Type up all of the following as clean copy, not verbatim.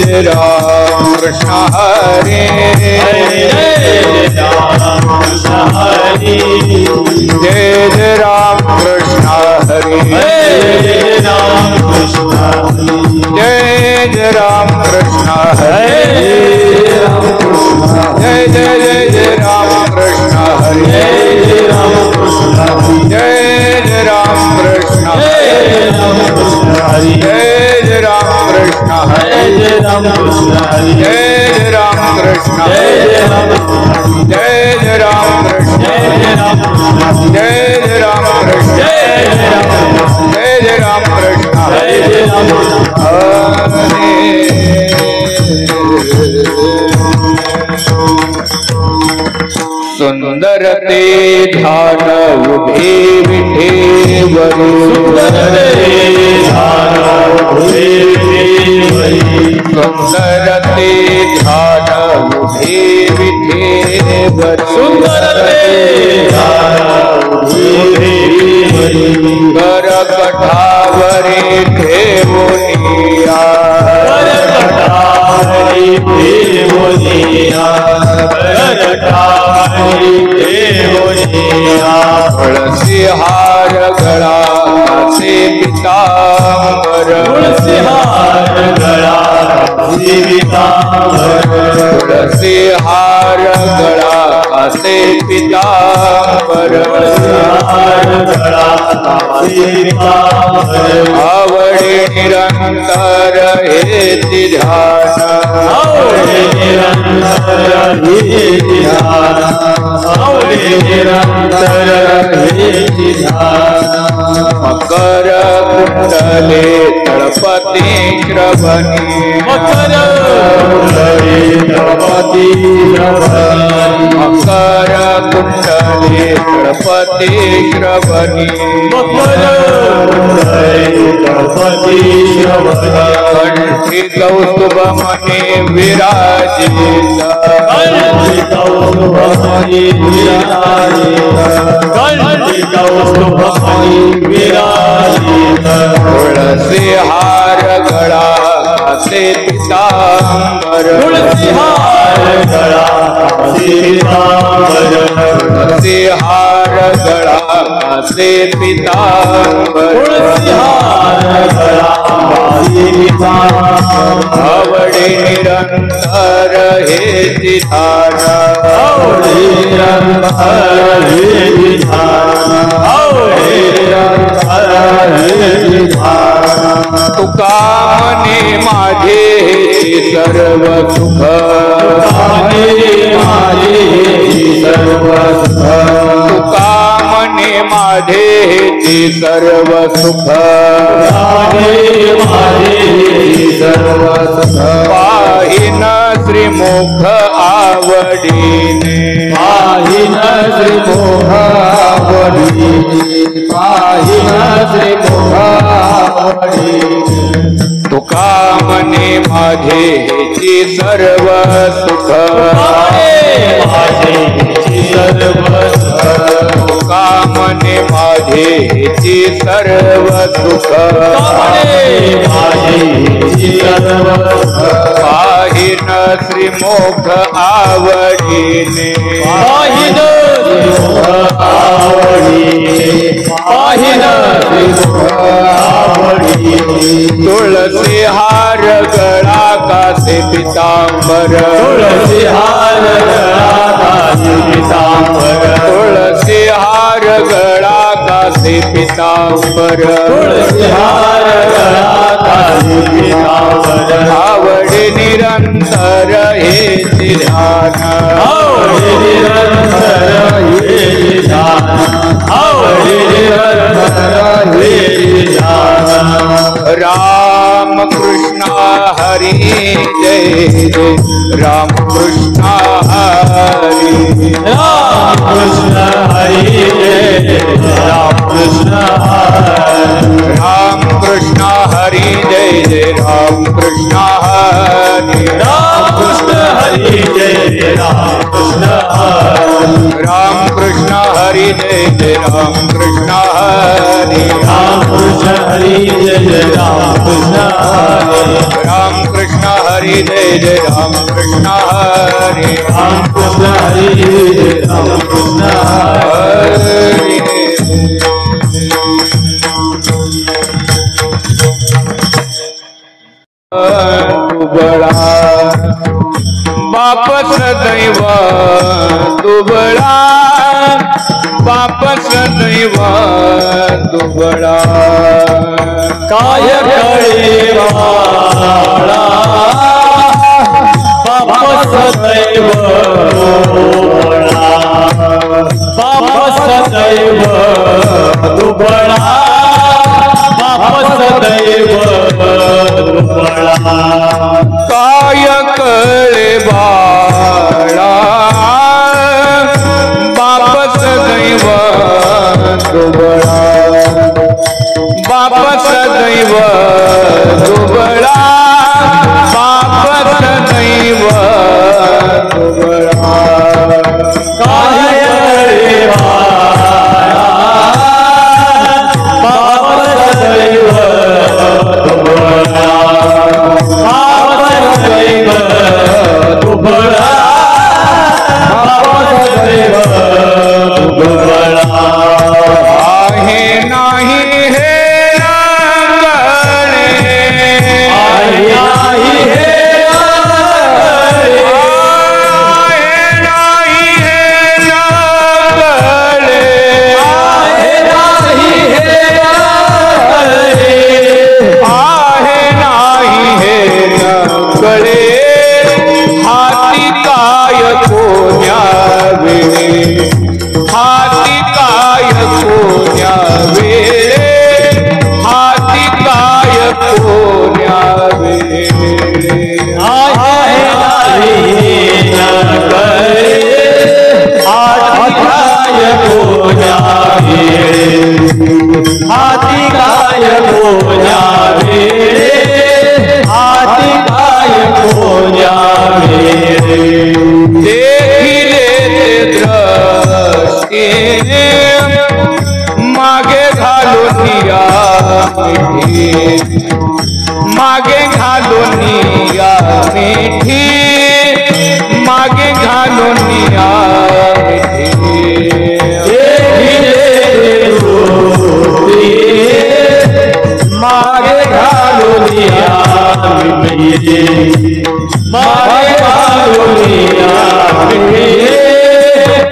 जय राम कृष्ण हरे जय राम कृष्ण हरे जय राम कृष्ण हरे जय राम कृष्ण हरे जय राम कृष्ण हरे जय राम कृष्ण हरे जय राम कृष्ण हरे जय राम कृष्ण हरे जय राम कृष्ण जय राम कृष्ण हरे जय जय राम कृष्ण हरे जय राम कृष्ण जय राम कृष्ण जय राम कृष्ण जय राम कृष्ण जय राम कृष्ण जय राम कृष्ण जय राम कृष्ण जय राम कृष्ण सुंदर ते ध्यान उभे विठेवरी सुंदर ते ध्यान उभे विठेवरी सुंदर ते ध्यान उभे विठेवरी सुंदर ते ध्यान उभे विठेवरी कर कठावरी ठेवुनिया कर कठावरी ठेवुनिया कर कठावरी ठेवुनिया तुलसी हार गळा से पीतांबर तुलसी हार गळा से पीतांबर तुलसी हार गळा से पीतांबर हार गळा से पीतांबर आवडे निरंतर हेति ध्यान आवडे निरंतर हेति ध्यान आवडे निरंतर हेति ध्यान मकर कुंडले तळपती श्रवणी मकर कुंडले तळपती श्रवणी मकर कुंडले तळपती श्रवणी मकर कुंडले तळपती श्रवणी कंठी कौस्तुभ मने विराजित कंठी कौस्तुभ मने विराजित कंठी कौस्तुभ मने विराजित तुलसी हार गळा से पीतांबर तुलसी हार गळा से पीतांबर तुलसी हार गळा से पीतांबर तुलसी हार गळा से पीतांबर आवडे निरंतर हेति ध्यान आवडे निरंतर हेति ध्यान आवडे निरंतर हेति ध्यान तुका मने माझे सर्व सुख तुका माझे सर्व सुख तुका मने माझे सर्व सुख माझे सर्व सुख पाहिन श्रीमुख आवडीने पाहिन श्रीमुख आवडीने पाहिन श्रीमुख आवडीने तुका मने माझेची सर्व सुख माझेची सर्व सुख तुका मने माझेची सर्व सुख माझेची सर्व सुख पाहिन श्रीमुख आवडीने पाहिन श्रीमुख आवडीने पाहिन श्रीमुख आवडीने तुलसी हार गळा कासे पीतांबर तुलसी हार गळा कासे पीतांबर तुलसी हार गळा कासे पीतांबर तुलसी हार गळा कासे पीतांबर आवडे निरंतर हेति ध्यान आवडे निरंतर हेति ध्यान आवडे निरंतर हेति ध्यान राम कृष्ण हरि जय जय राम कृष्ण हरि राम कृष्ण हरि जय राम कृष्ण हरि राम कृष्ण हरि जय जय राम कृष्ण हरि राम कृष्ण हरि जय राम कृष्ण हरि राम कृष्ण हरि जय जय राम कृष्ण हरि राम कृष्ण हरि जय राम कृष्ण हरि राम कृष्ण हरि जय जय राम कृष्ण हरि राम कृष्ण हरि जय राम कृष्ण हरि तू बड़ा बाप सदैव तू बड़ा बाप सदैव तू बड़ा काय कळेवाळा बाप सदैव दुबळा बाप सदैव दुबळा बाप सदैव दुबळा काय कळे बाळा बाप सदैव दुबळा बाप सदैव दुबळा बाप सदैव दुबळा काय कळेवाळा बाप सदैव दुबळा बाप सदैव दुबळा बाप सदैव दुबळा आहे नाही हे रंगणे आहे नाही हे आहे नाही हे रंगणे आहे नाही हे आहे नाही हे रंगणे हाती काय कोण्या वेळे हाती काय कोण्या वेळे हाती काय कोण्या वेळे आहे नाही नकळे हाती काय कोण्या वेळे हाती काय कोण्या वेळे हाती काय कोण्या वेळे देखिले ते द्रष्टे मागे घालून या मिठी मागे घालून या मिठी मागे घालून या मिठी मागे घालून या मिठी मागे घालून या मिठी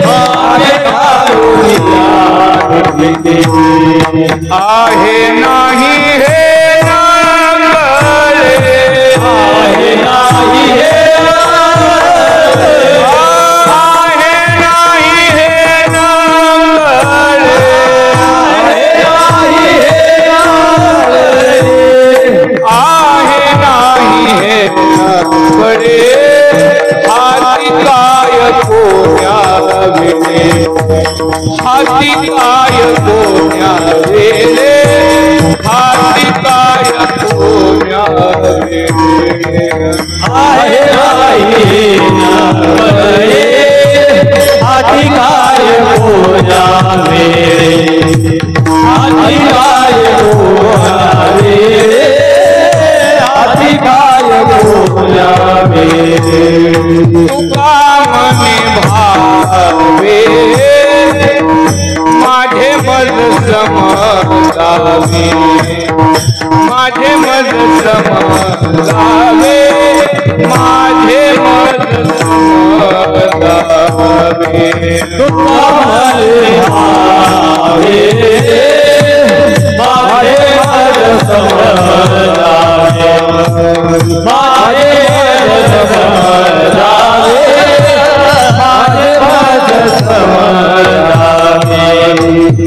मागे घालून या मिठी आहे नाही हे रंगळे आहे नाही हे आहे नाही हे रंगळे आहे नाही हे रंगळे हाती काय कोण्या वेळे हाती काय कोण्या वेळे हाती काय कोण्या वेळे आहे नाही नकळे हाती काय कोण्या वेळे हाती काय कोण्या वेळे हाती काय कोण्या वेळे तुका मने भावे माझे मज समजावे माझे मज समजावे माझे मज समजावे तुका मने भावे माझे मज समजावे माझे मज समजावे माझे मज समजावे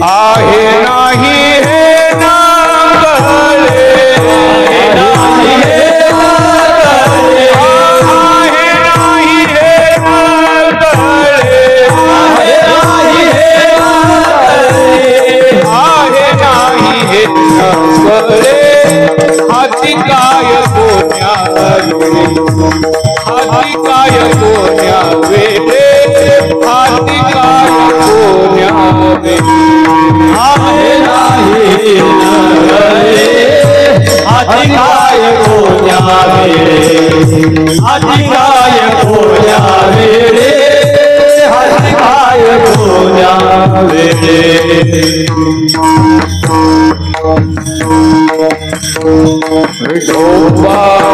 आहे नाही हे नांगळे आहे नाही हे हाती काय कोण्या वेळे हाती काय कोण्या वेळे आम्ही नाही नरे हाती काय कोण्या वेळे हाती काय कोण्या वेळे हाती काय कोण्या वेळे विठोबार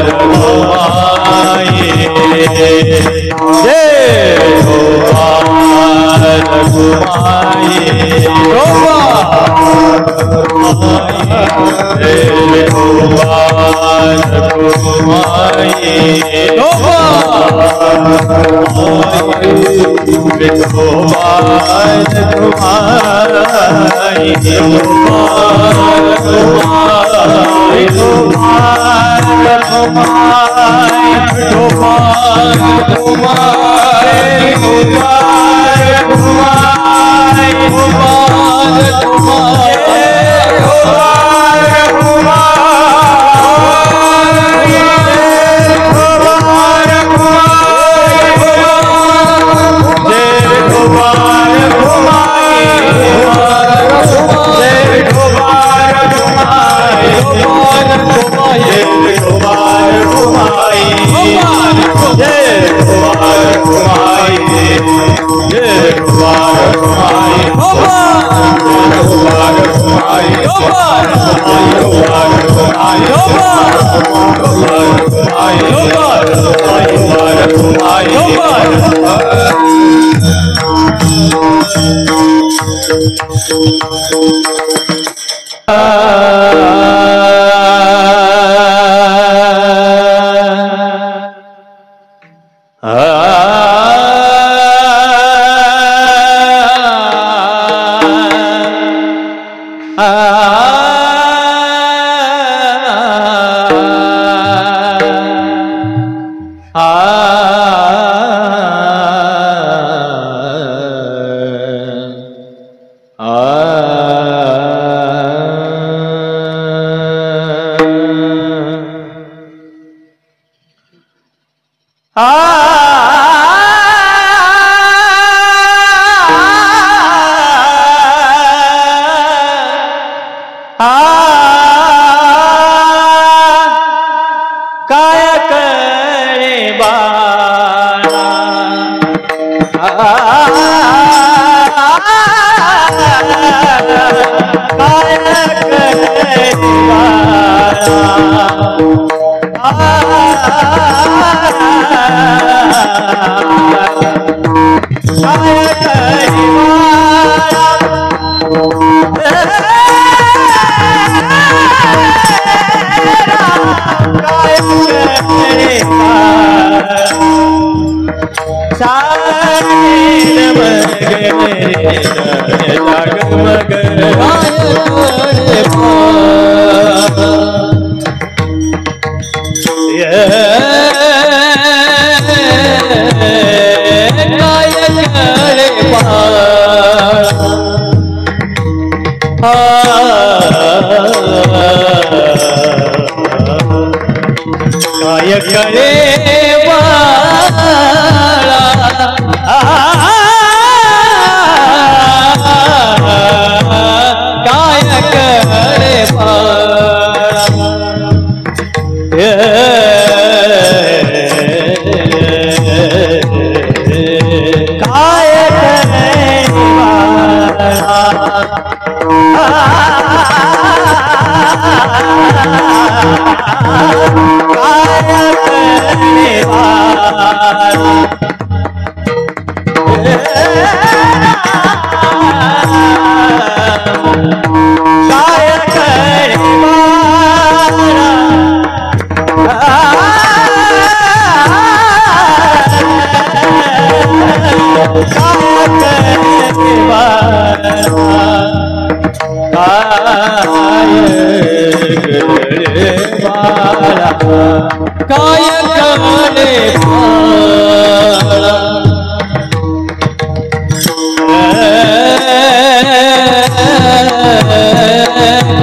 रघुमाई जय रघुमाई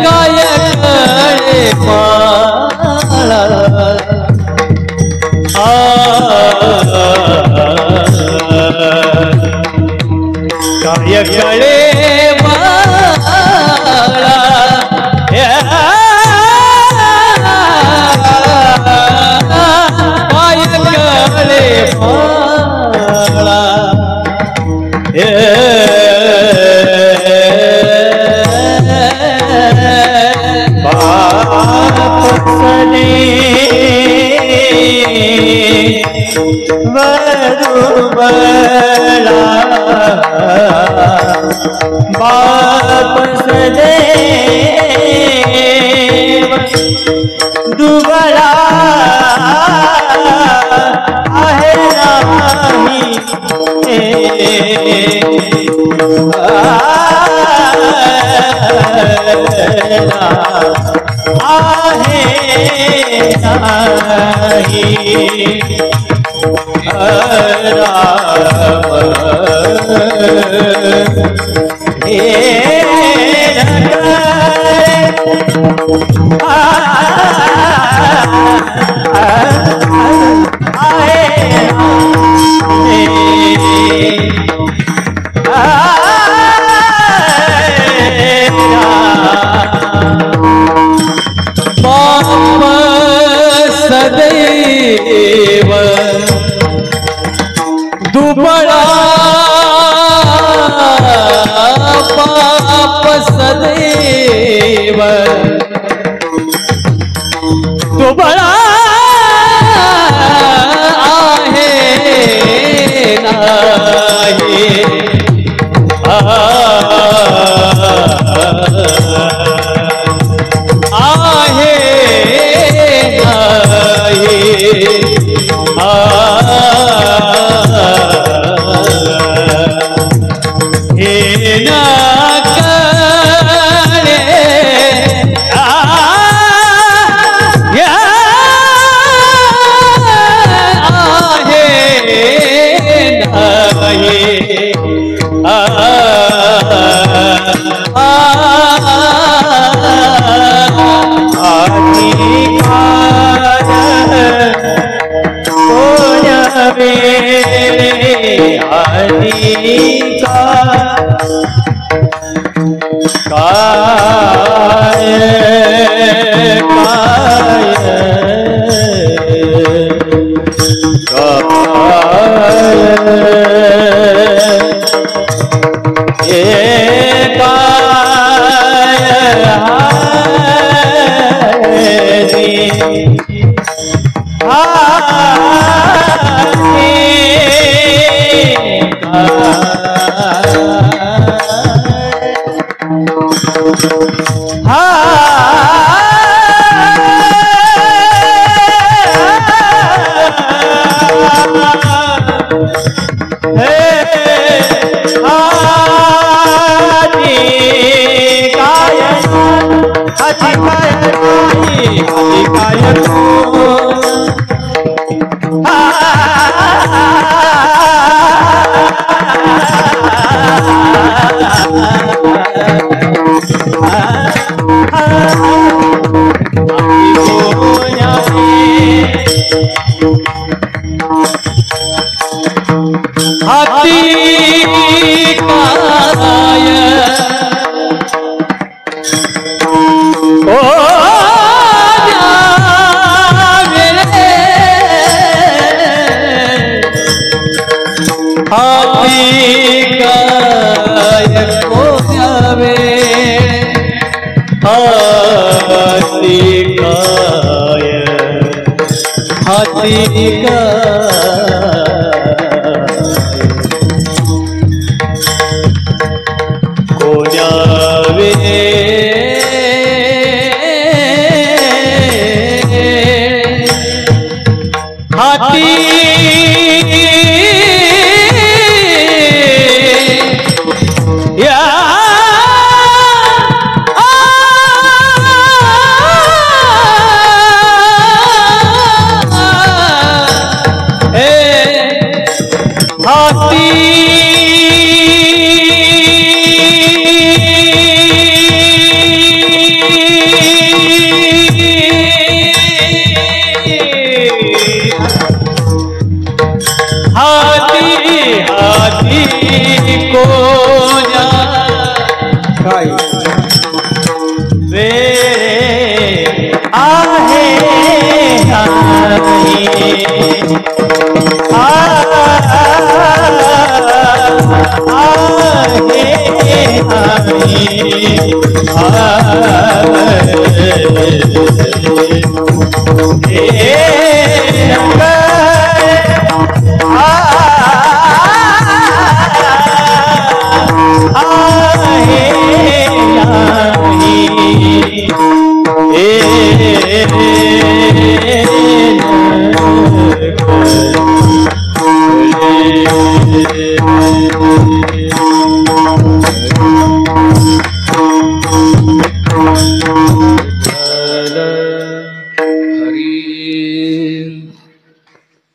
काय काय कळे बाळा काय कळे बाळा बाप सने वरुबला बाप सदैव दुबला आहे नाही आहे सदैव दुबळा बाप सदैव दुबळा आहे नाही आहे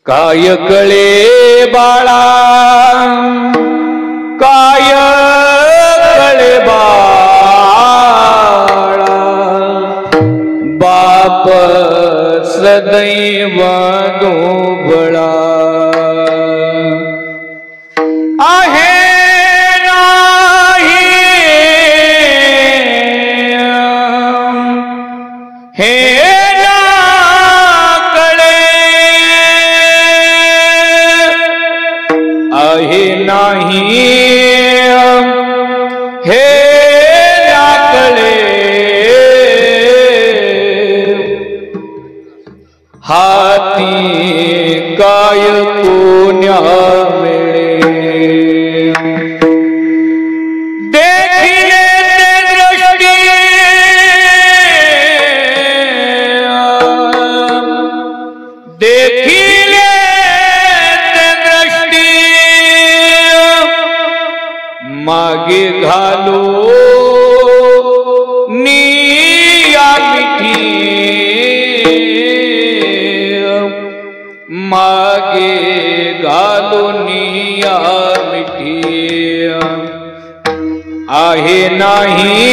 काय कळे बाळा काय कळे बाळा बाप सदैव दोबळा आहे नाही हे नाही हे नाकळे हाती काय कोण्या वेळे देखिले दृष्टी देखिले मागे घालो निया मिठी मागे घालो निया मिठी आहे नाही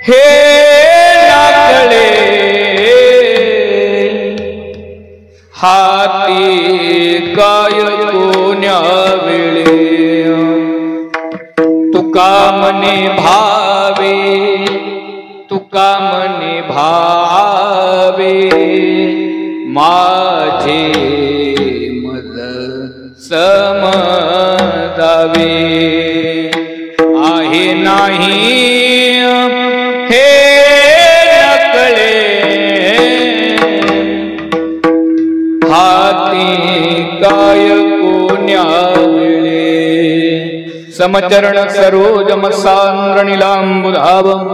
हे नाकळे हाती काय कोण्या वेळे तुका मने भावे तुका मने भावे माझे मद समजावे आहे नाही हे नकळे हाती काय कोण्या वेळे समचरण सरोज मसांद्र नीलांबुधावं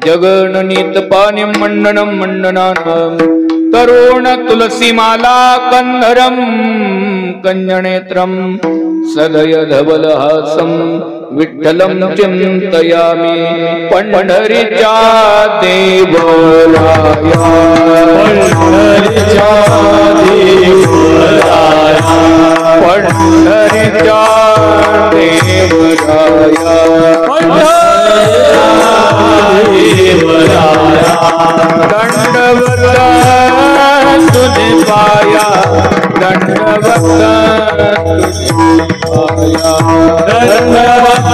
जगननीत पानी मंडनं मंडनानं तरुण तुलसी माला कंधरं कंजनेत्रं सदय धवलहासं विठ्ठलं चिंतयामि पंढरीच्या देवराया पंढरीच्या देवराया पंढरीच्या देवराया दंडवत तुझे पाया दंडवत दंडवत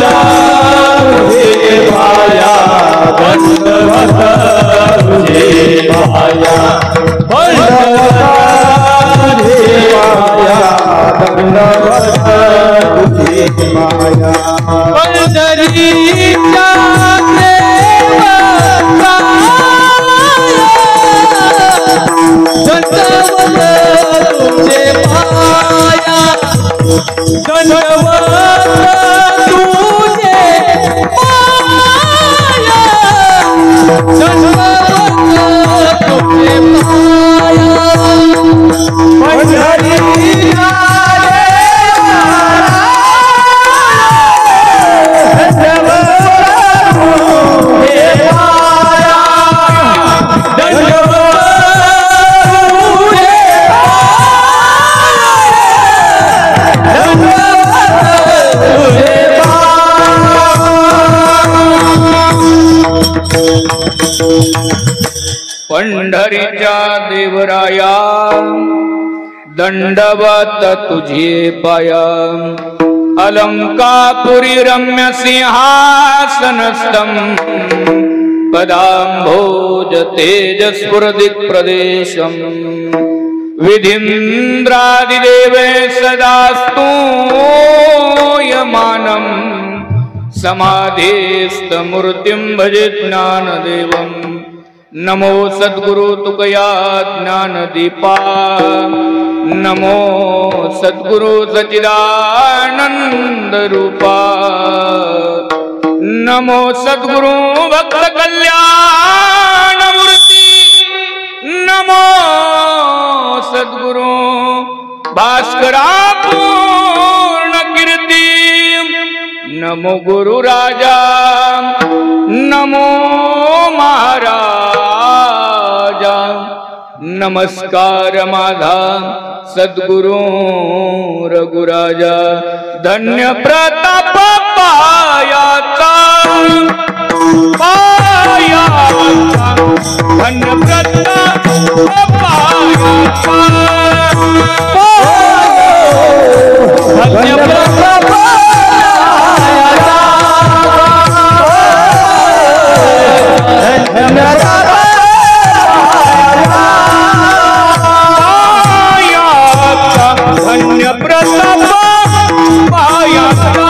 तुझे पाया दंडवत तुझे पाया पंढरीच्या देवराया दंडवत तुझे पाया अलंकापुरी रम्य सिंहासनस्थं पदाम्भोज तेजस्फुरदिक् प्रदेशं विधीन्द्रादिदेवे सदा स्तूयमानं समाधिस्थमूर्तिं भजे ज्ञानदेवं नमो सद्गुरु तुकया ज्ञानदीपा नमो सद्गुरु सच्चिदानंद रूपा नमो सद्गुरु भक्त कल्याण मूर्ति नमो सद्गुरु भास्करा पूर्ण कीर्ति नमो गुरु राजा नमो महाराजा नमस्कार माझा सद्गुरु रघुराजा धन्य प्रताप पायाचा धन्य प्रताप पायाचा धन्य प्रताप धन्य प्रताप पायाचा धन्य प्रताप पायाचा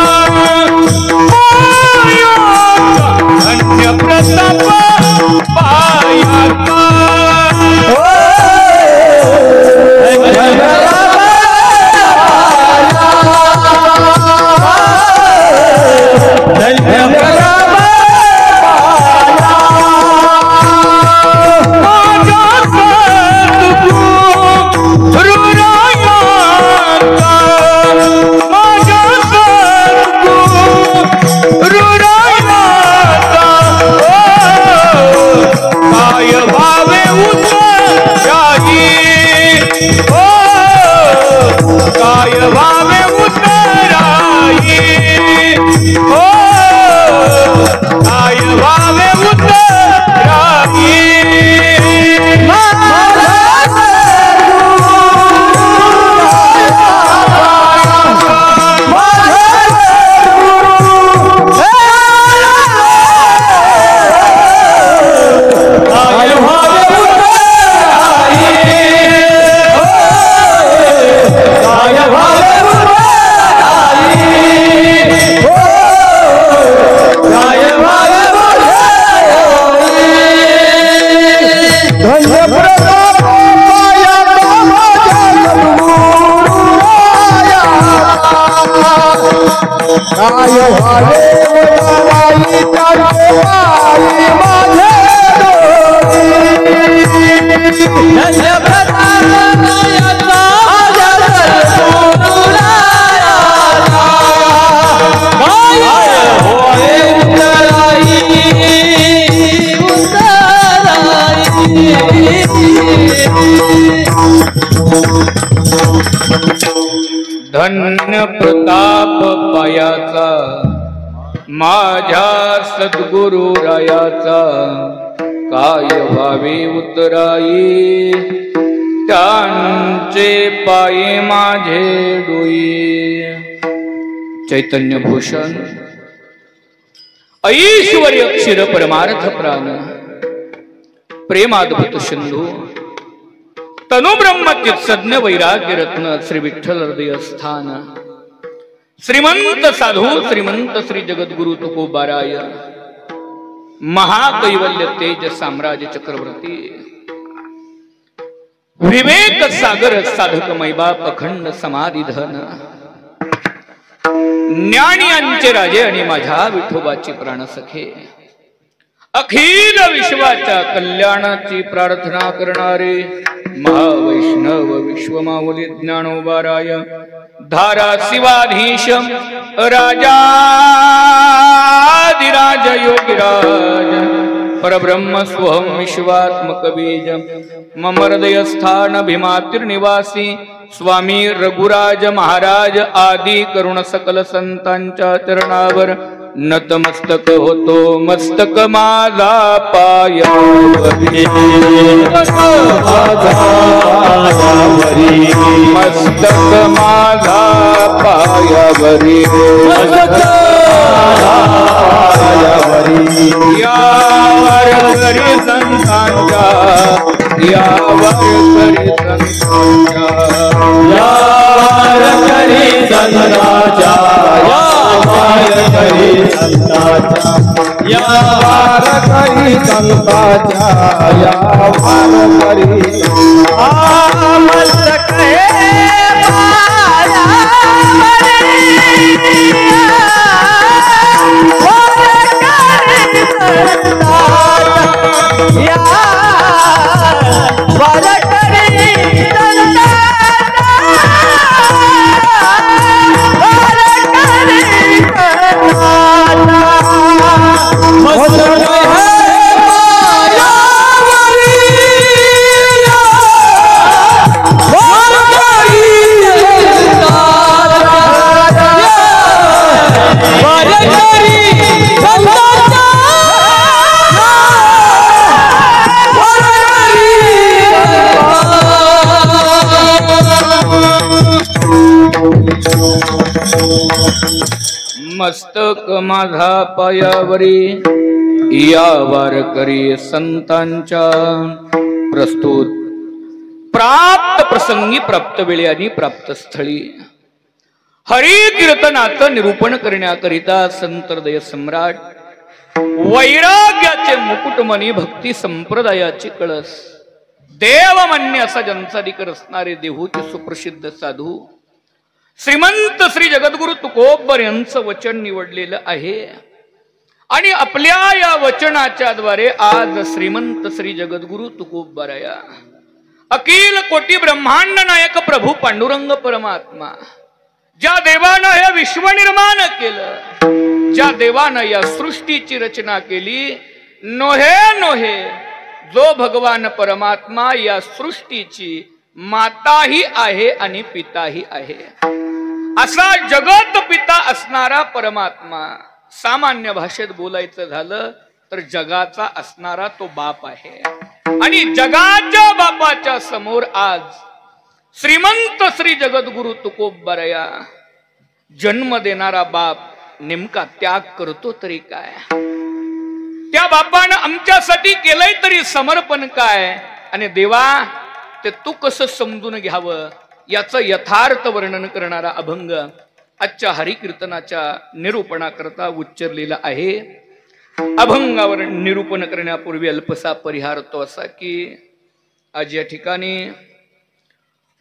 धन्य प्रताप पायाचा माझ्या सद्गुरु रायाचा काय व्हावे उतराई त्यांचे पाये माझे डोई चैतन्य भूषण ऐश्वर्य क्षीर परमार्थ प्राण प्रेमाद्भुत सिंधू तनु ब्रह्म चित्सज्ञ वैराग्य रत्न श्री विठ्ठल हृदय स्थान श्रीमंत साधू श्रीमंत श्री जगद्गुरु तुकोबाराय महाकैवल्य तेज साम्राज्य चक्रवर्ती विवेक सागर साधक मैबाप अखंड समाधी धन ज्ञानियांचे राजे आणि माझ्या विठोबाची प्राणसखे अखिल विश्वाच्या कल्याणाची प्रार्थना करणारे महावैष्णव विश्वमाऊली ज्ञानोबाराय धारा शिवाधीश राजाधिराज योगिराज परब्रह्म स्वहं विश्वात्मक बीज मम हृदय स्थान भीमातीर्निवासी स्वामी रघुराज महाराज आदी करुण सकल संतांच्या चरणावर नतमस्तक होतो मस्तक माझा पायावरी मस्तक माझा पायावरी यावर करी संतांच्या यावर करी संतांच्या यावर करी संतांच्या यावर करी या वार करी संताच्या या वार करी मस्तक मस्तक माझा पायावरी या वारकरी संतांच्या प्रस्तुत प्राप्त प्रसंगी प्राप्त वेळी आणि प्राप्त स्थळी हरी कीर्तनाचं निरूपण करण्याकरिता संत हृदय सम्राट वैराग्याचे मुकुटमणी भक्ती संप्रदायाची कळस देवमान्य असा जनसाधिकार असणारे देहूचे सुप्रसिद्ध साधू श्रीमंत श्री जगद्गुरु तुकोबर यांचं वचन निवडलेलं आहे आणि आपल्या या वचनाच्या द्वारे आज श्रीमंत श्री जगद्गुरु तुकोबराया अखिल कोटी ब्रह्मांड नायक प्रभू पांडुरंग परमात्मा ज्या देवानं हे विश्व निर्माण केलं, ज्या देवानं या सृष्टीची रचना केली, नोहे नोहे जो भगवान परमात्मा या सृष्टीची माताही आहे आणि पिताही आहे, असा जगत पिता असणारा परमात्मा सामान्य भाषेत बोलायचं झालं तर जगाचा असणारा तो बाप आहे आणि जगाच्या बापाच्या समोर आज श्रीमंत श्री जगद्गुरु तुकोबराया जन्म देणारा बाप नेमका त्याग करतो तरी काय, त्या बापानं आमच्यासाठी केलंय तरी समर्पण काय, आणि देवा ते तू कसं समजून घ्यावं याचं यथार्थ वर्णन करणारा अभंग आजच्या हरिकीर्तनाच्या निरूपणाकरता उच्चारलेला आहे। अभंगावर निरूपण करण्यापूर्वी अल्पसा परिहार तो असा की आज या ठिकाणी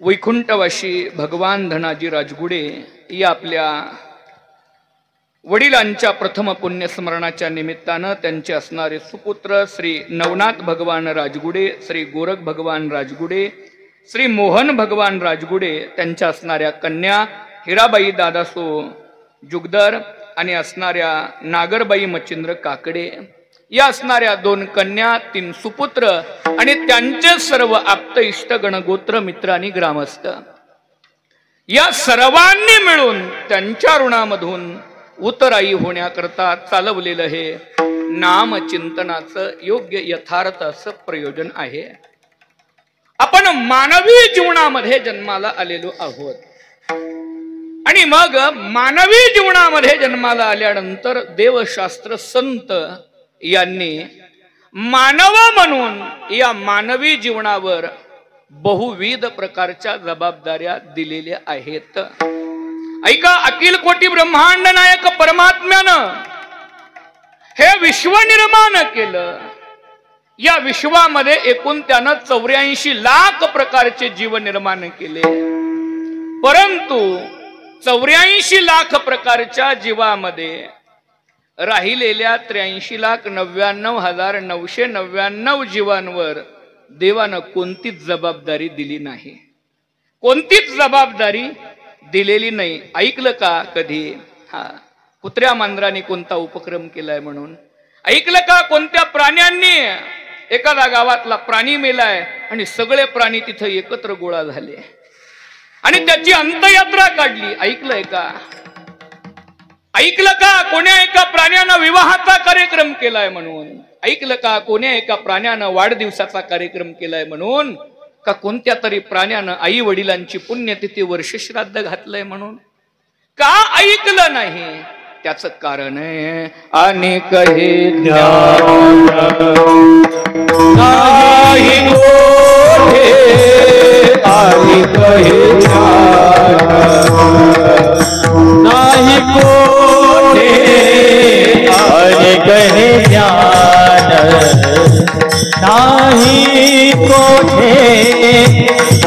वैकुंठवासी भगवान धनाजी राजगुडे या आपल्या वडिलांच्या प्रथम पुण्यस्मरणाच्या निमित्तानं त्यांचे असणारे सुपुत्र श्री नवनाथ भगवान राजगुडे, श्री गोरख भगवान राजगुडे, श्री मोहन भगवान राजगुडे, त्यांच्या असणाऱ्या कन्या हिराबाई दादासो जुगदर आणि असणाऱ्या नागरबाई मच्छिंद्र काकडे या असणाऱ्या 2 कन्या, 3 सुपुत्र आणि त्यांचे सर्व आप्त इष्ट गणगोत्र मित्र आणि ग्रामस्थ या सर्वांनी मिळून त्यांच्या ऋणामधून उतराई होण्याकरता चालवलेलं हे नामचिंतनाचं योग्य यथार्थ असं प्रयोजन आहे। आपण मानवी जीवनामध्ये जन्माला आलेलो आहोत आणि मग मानवी जीवनामध्ये जन्माला आल्यानंतर देवशास्त्र संत यांनी मानव म्हणून या मानवी जीवनावर बहुविध प्रकारच्या जबाबदाऱ्या दिलेल्या आहेत। ऐका, अखिल कोटी ब्रह्मांड नायक परमात्म्यानं हे विश्व निर्माण केलं, या विश्वामध्ये एकूण त्यानं 84 लाख प्रकारचे जीव निर्माण केले, परंतु 84 लाख प्रकारच्या जीवामध्ये राहिलेल्या 83,99,999 जीवांवर देवानं कोणतीच जबाबदारी दिली नाही, कोणतीच जबाबदारी दिलेली नाही। ऐकलं का कधी कुत्र्या मांजराने कोणता उपक्रम केलाय म्हणून? ऐकलं का कोणत्या प्राण्यांनी एखाद्या गावातला प्राणी मेलाय आणि सगळे प्राणी तिथे एकत्र गोळा झाले आणि त्याची अंत्ययात्रा काढली? ऐकलंय का? ऐकलं का कोण्या एका प्राण्यानं विवाहाचा कार्यक्रम केलाय म्हणून? ऐकलं का कोण्या एका प्राण्यानं वाढदिवसाचा कार्यक्रम केलाय म्हणून? का कोणत्या तरी प्राण्यानं आई वडिलांची पुण्यतिथी वर्षश्राद्ध घातलंय म्हणून? का ऐकलं नाही? त्याचं कारण आहे अनेक हे ज्ञान नाही मोठे, अनेक हे ज्ञान नाही मोठे, नाही कोठे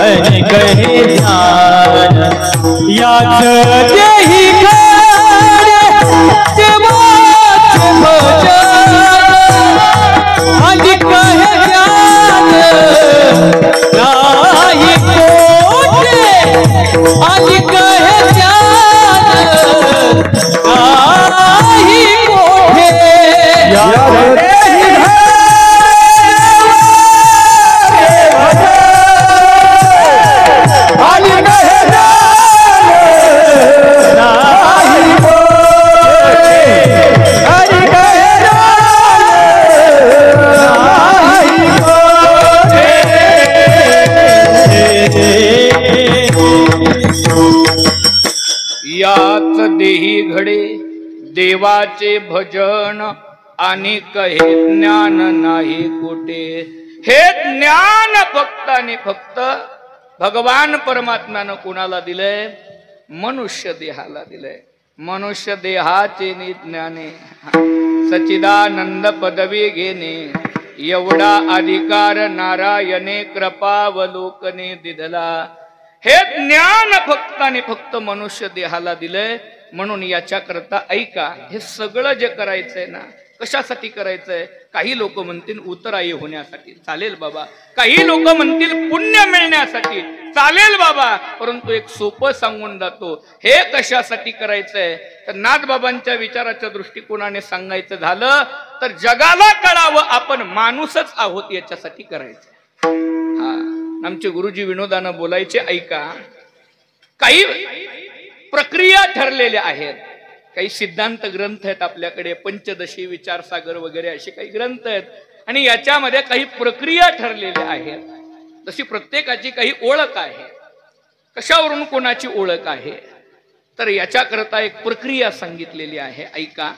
आणि कहे ध्यान याच देही खरे देवाच भजन आणि कहे ध्यान नाही कोठे आणि कहे ध्यान नाही कोठे याच देही घडे देवाचे भजन आणि कहे ज्ञान नाही कुठे. हे ज्ञान फक्त आणि फक्त भगवान परमात्म्यानं कोणाला दिलंय? मनुष्य देहाला दिलंय. मनुष्य देहाचे ज्ञाने सच्चिदानंद पदवी घेणे एवढा अधिकार नारायणे कृपावलोकने दिधला. हे ज्ञान फक्त आणि फक्त मनुष्य देहाला दिलंय. म्हणून याच्या करता ऐका, हे सगळं जे करायचंय ना, कशासाठी करायचंय? काही लोक म्हणतील उतराई होण्यासाठी, चालेल बाबा. काही लोक म्हणतील पुण्य मिळण्यासाठी, चालेल बाबा. परंतु एक सोपं सांगून जातो, हे कशासाठी करायचंय? तर नाथबाबांच्या विचाराच्या दृष्टिकोनाने सांगायचं झालं तर जगाला कळावं आपण माणूसच आहोत याच्यासाठी करायचंय. हा, आमचे गुरुजी विनोदानं बोलायचे, ऐका. काही प्रक्रिया ठरलेल्या आहेत, काही सिद्धांत ग्रंथ आहेत आपल्याकडे, पंचदशी, विचारसागर वगैरे असे काही ग्रंथ आहेत. आणि याच्यामध्ये काही प्रक्रिया ठरलेल्या आहेत. तशी प्रत्येकाची काही ओळख आहे. कशावरून कोणाची ओळख आहे? तर याच्याकरता एक प्रक्रिया सांगितलेली आहे, ऐका.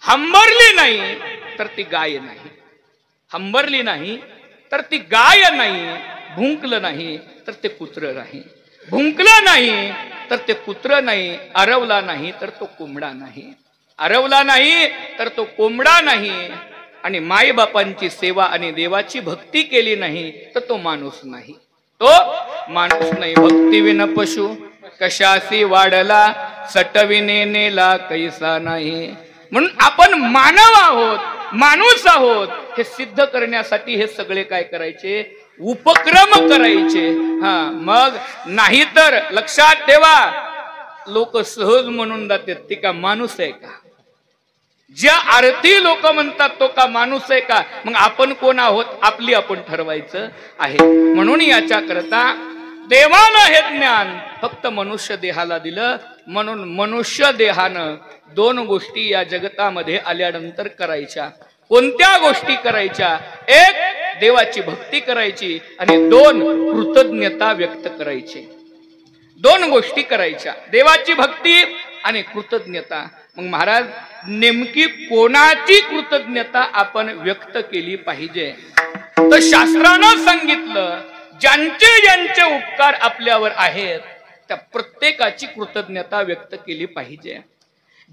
हंबरली नाही तर ती गाय नाही. हंबरली नाही तर ती गाय नाही. भुंकलं नाही तर ते कुत्र नाही. भुंकलं नाही तर ते कुत्र नाही. आरवला नाही तर तो कोंबडा नाही. आरवला नाही तर तो कोंबडा नाही. आणि माईबापांची सेवा आणि देवाची भक्ती केली नाही तर तो माणूस नाही. तो माणूस नाही. भक्तिविन पशु कशासी वाढला, सटविने नेला कैसा नाही. म्हणून आपण मानव आहोत, माणूस आहोत हे सिद्ध करण्यासाठी हे सगळे काय करायचे? उपक्रम करायचे. हा, मग नाही तर लक्षात ठेवा, लोक सहज म्हणून जातात, ती का माणूस आहे का? ज्या आरती लोक म्हणतात तो का माणूस आहे का? मग आपण कोण आहोत? आपली आपण ठरवायचं आहे. म्हणून याच्या करता देवानं हे ज्ञान फक्त मनुष्य देहाला दिलं. म्हणून मनुष्य देहानं दोन गोष्टी या जगतामध्ये आल्यानंतर करायच्या. कोणत्या गोष्टी करायच्या? एक, देवाची भक्ती करायची आणि दोन, कृतज्ञता व्यक्त करायची. दोन गोष्टी करायच्या, देवाची भक्ती आणि कृतज्ञता. मग महाराज, नेमकी कोणाची कृतज्ञता आपण व्यक्त केली पाहिजे? तर शास्त्रानं सांगितलं, ज्यांचे ज्यांचे उपकार आपल्यावर आहेत त्या प्रत्येकाची कृतज्ञता व्यक्त केली पाहिजे.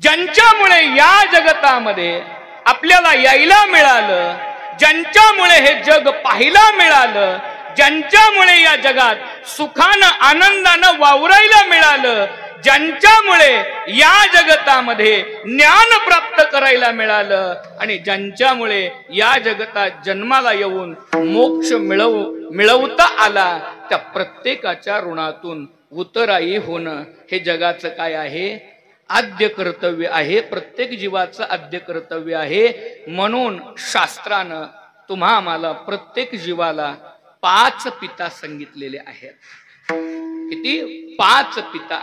ज्यांच्यामुळे या जगतामध्ये आपल्याला यायला मिळालं, ज्यांच्यामुळे हे जग पाहायला मिळालं, ज्यांच्यामुळे या जगात सुखानं आनंदानं वावरायला मिळालं, ज्यांच्यामुळे या जगतामध्ये ज्ञान प्राप्त करायला मिळालं आणि ज्यांच्यामुळे या जगतात जन्माला येऊन मोक्ष मिळवता आला, त्या प्रत्येकाच्या ऋणातून उतराई होणं हे जगाचं काय आहे? आद्य कर्तव्य आहे. प्रत्येक जीवाचं आद्य कर्तव्य आहे. म्हणून शास्त्रानं तुम्हा आम्हाला प्रत्येक जीवाला 5 पिता सांगितलेले आहेत. किती? 5 पिता.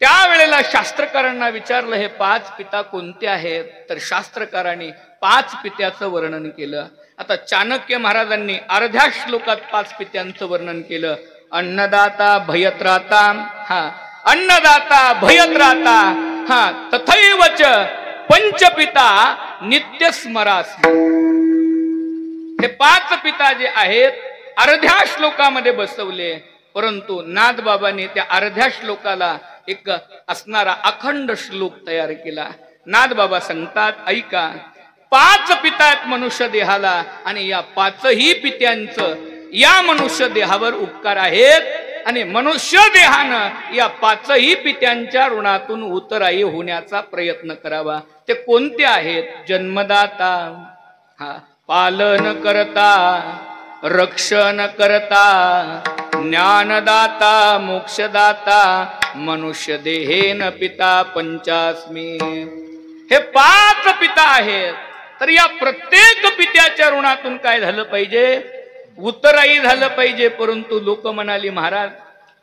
त्यावेळेला शास्त्रकारांना विचारलं, हे 5 पिता कोणते आहेत? तर शास्त्रकारांनी 5 पित्याचं वर्णन केलं. आता चाणक्य महाराजांनी अर्ध्या श्लोकात 5 पित्यांचं वर्णन केलं. अन्नदाता भयत्राता, हा, अन्नदाता भयत्राता, हा, तथैवच पंचपिता नित्य स्मरास्मि. हे 5 पिता जे आहेत अर्ध्या श्लोकामध्ये बसवले, परंतु नाथबाबांनी त्या अर्ध्या श्लोकाला एक असणारा अखंड श्लोक तयार केला. नाथबाबा सांगतात, ऐका, 5 पिता आहेत मनुष्य देहाला आणि या 5ही पित्यांचं या मनुष्य देहावर उपकार आहेत आणि मनुष्य देहानं या 5ही पित्यांच्या ऋणातून उतराई होण्याचा प्रयत्न करावा. ते कोणते आहेत? जन्मदाता, पालन करता, रक्षण करता, ज्ञानदाता, मोक्षदाता, मनुष्य देहेन पिता पंचास्मी. हे 5 पिता आहेत. तर या प्रत्येक पित्याच्या ऋणातून काय झालं पाहिजे? उतराई झालं पाहिजे. परंतु लोक म्हणाली, महाराज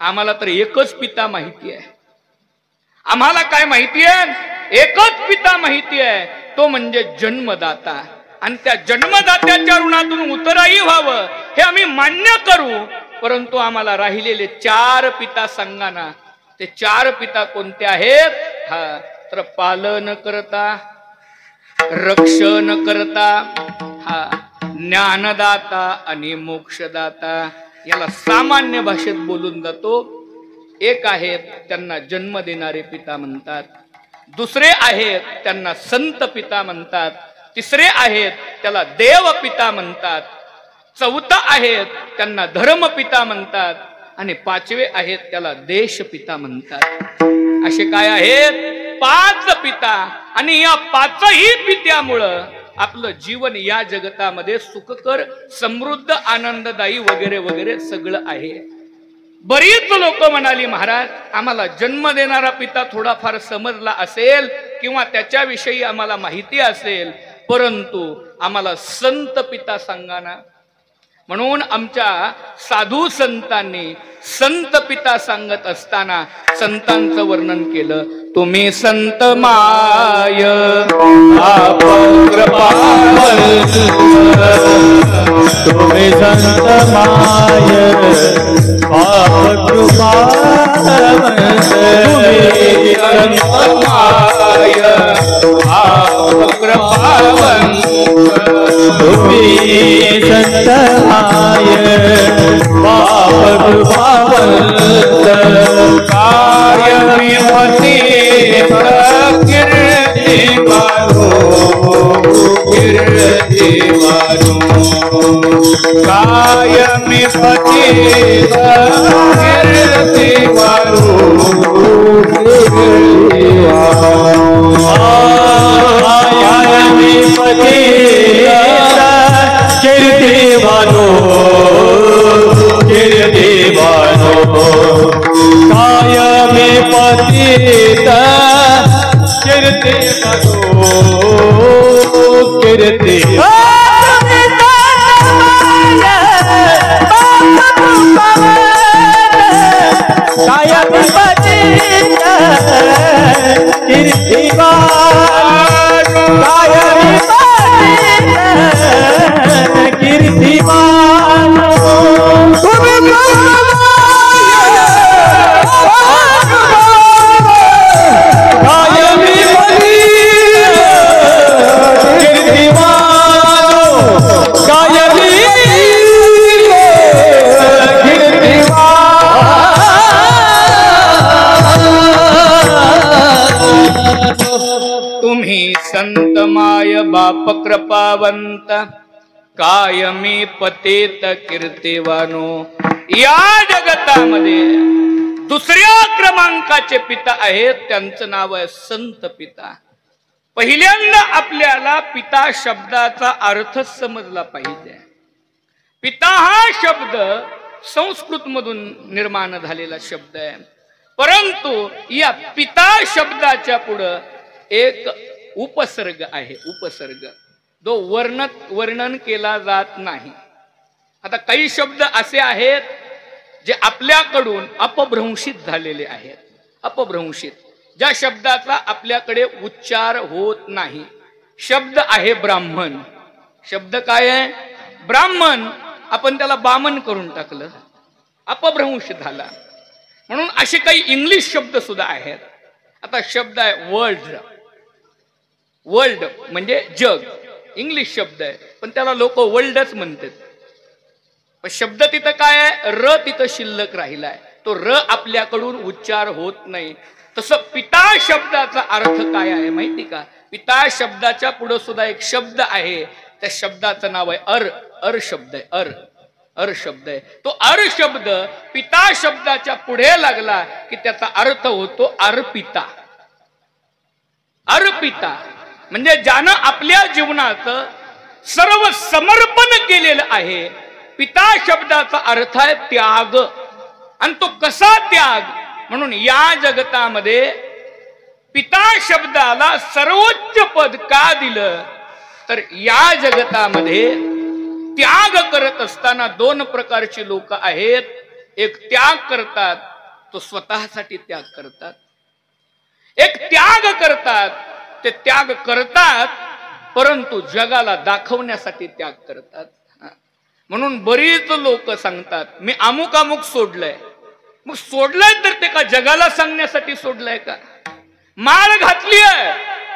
आम्हाला तर एकच पिता माहिती आहे. आम्हाला काय माहिती आहे? एकच पिता माहिती आहे, तो म्हणजे जन्मदाता. आणि त्या जन्मदात्याच्या ऋणातून उतराई व्हावं हे आम्ही मान्य करू. परंतु आम्हाला राहिलेले 4 पिता सांगा ना. ते 4 पिता कोणते आहेत? तर पालन करता, रक्षण करता, ज्ञानदाता आणि मोक्षदाता. याला सामान्य भाषेत बोलून जातो. एक आहेत त्यांना जन्म देणारे पिता म्हणतात, दुसरे आहेत त्यांना संत पिता म्हणतात, तिसरे आहेत त्याला देव पिता म्हणतात, चौथा आहेत त्यांना धर्म पिता म्हणतात आणि 5वे आहेत त्याला देश पिता म्हणतात. असे काय आहेत? 5 पिता. आणि या 5ही पित्यामुळं आपलं जीवन या जगतामध्ये सुखकर, समृद्ध, आनंददायी वगैरे वगैरे सगळं आहे. बरीच लोक म्हणाली, महाराज आम्हाला जन्म देणारा पिता थोडाफार समजला असेल किंवा त्याच्याविषयी आम्हाला माहिती असेल, परंतु आम्हाला संत पिता सांगा ना. म्हणून आमच्या साधू संतांनी संत पिता सांगत असताना संतांचं वर्णन केलं. तुम्ही संत माय आप कृपावंत, तुम्ही संत माय आप कृपावंत, तुम्ही संत माय आप कृपावंत, तुम्ही संत माय आप कृपावंत, कायमी पतित कीर्तिवानो, कीर्तिवानो, कायमी पतित कीर्तिवानो, कायमी पतित कीर्तिवानो, कीर्तिवानो, कायमी पतित कीर्तिवानो, कीर्तिवानो. कायमी पतित कीर्तिवानो, कायमी पतित कीर्तिवानो, कायमी कीर्तिवानो, कायमी तुम्ही संत माय बाप कृपावंत, कायमी पतित कीर्तिवानो. या जगतामध्ये दुसऱ्या क्रमांकाचे पिता आहेत, त्यांचं नाव आहे संत पिता. पहिल्यांदा आपल्याला पिता शब्दाचा अर्थ समजला पाहिजे. पिता हा शब्द संस्कृत मधून निर्माण झालेला शब्द आहे, परंतु या पिता शब्दाच्या पुढे एक उपसर्ग आहे. उपसर्ग जो वर्णन केला जात नाही. आता काही शब्द असे आहेत जे आपल्याकडून अपभ्रंशित झालेले आहेत. अपभ्रंशित ज्या शब्दाचा आपल्याकडे उच्चार होत नाही. शब्द आहे ब्राह्मण. शब्द काय आहे? ब्राह्मण. आपण त्याला बामन करून टाकलं, अपभ्रंश झाला. म्हणून असे काही इंग्लिश शब्द सुद्धा आहेत. आता शब्द आहे वर्ल्ड. वर्ल्ड म्हणजे जग. इंग्लिश शब्द आहे पण त्याला लोक वर्ल्डच म्हणतात. पण शब्द तिथं काय आहे? र तिथं शिल्लक राहिलाय. तो र आपल्याकडून उच्चार होत नाही. तसं पिता शब्दाचा अर्थ काय आहे माहिती का? पिता शब्दाच्या पुढे सुद्धा एक शब्द आहे, त्या शब्दाचं नाव आहे अर शब्द आहे, अर शब्द आहे. तो अर शब्द पिता शब्दाच्या पुढे लागला की त्याचा अर्थ होतो अर्पिता. अर्पिता म्हणजे ज्यानं आपल्या जीवनाचं सर्व समर्पण केलेलं आहे. पिता शब्दाचा अर्थ आहे त्याग. आणि तो कसा त्याग? म्हणून या जगतामध्ये पिता शब्दाला सर्वोच्च पद का दिलं? तर या जगतामध्ये त्याग करत असताना दोन प्रकारची लोक आहेत. एक त्याग करतात, तो स्वतःसाठी त्याग करतात. एक त्याग करतात, ते त्याग करतात परंतु जगाला दाखवण्यासाठी त्याग करतात. म्हणून बरीच लोक सांगतात मी अमुक अमुक सोडलंय. मग सोडलंय तर ते का जगाला सांगण्यासाठी सोडलंय का? माळ घातली आहे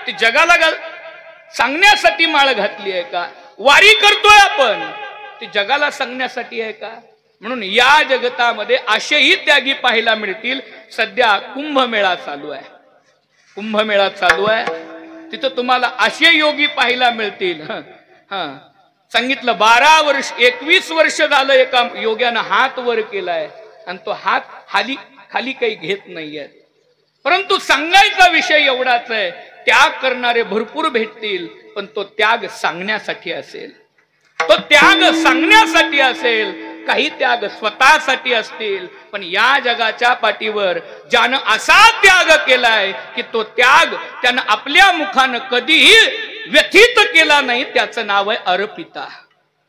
ती जगाला सांगण्यासाठी माळ घातली आहे का? वारी करतोय आपण ती जगाला सांगण्यासाठी आहे का? म्हणून या जगतामध्ये असेही त्यागी पाहायला मिळतील. सध्या कुंभमेळा चालू आहे, कुंभमेळा चालू आहे. तिथं तुम्हाला असे योगी पाहायला मिळतील. सांगितलं 12 वर्ष 21 वर्ष झालं एका योग्यानं हात वर केलाय आणि तो हात खाली काही घेत नाहीये. परंतु सांगायचा विषय एवढाच आहे, त्याग करणारे भरपूर भेटतील पण तो त्याग सांगण्यासाठी असेल, तो त्याग सांगण्यासाठी असेल. काही त्याग स्वतःसाठी असतील. पण या जगाच्या पाठीवर ज्यानं असा त्याग केलाय की तो त्याग त्यानं आपल्या मुखानं कधीही व्यथित केला नाही, त्याचं नाव आहे अर्पिता.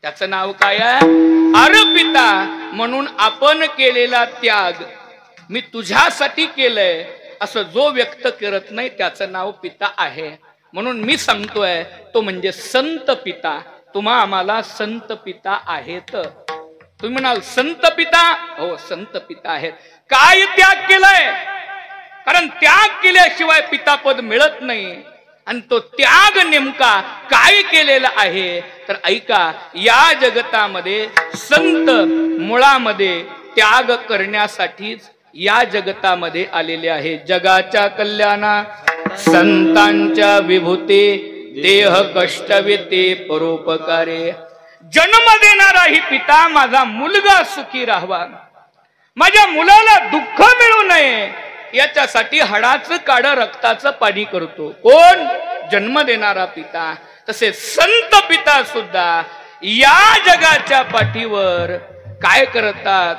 त्याचं नाव काय आहे? अर्पिता. म्हणून आपण केलेला त्याग मी तुझ्यासाठी केलंय असं जो व्यक्त करत नाही त्याचं नाव पिता आहे. म्हणून मी सांगतोय तो म्हणजे संत पिता. तुम्हा आम्हाला संत पिता आहेत. तुम्ही म्हणाल संत पिता? हो, संत पिता आहेत. काय त्याग केलाय? कारण त्याग केल्याशिवाय पितापद मिळत नाही. आणि तो त्याग नेमका काय केलेला आहे तर ऐका. या जगतामध्ये संत मुळामध्ये त्याग करण्यासाठीच या जगतामध्ये आलेले आहे. जगाच्या कल्याणा संतांच्या विभूते देह कष्टवेते परोपकारे. जन्म देणारा ही पिता माझा मुलगा सुखी राहावा, माझ्या मुलाला दुःख मिळू नये याच्यासाठी हाडाचं काढ रक्ताचं पाणी करतो. कोण? जन्म देणारा पिता. तसे संत पिता सुद्धा या जगाच्या पाठीवर काय करतात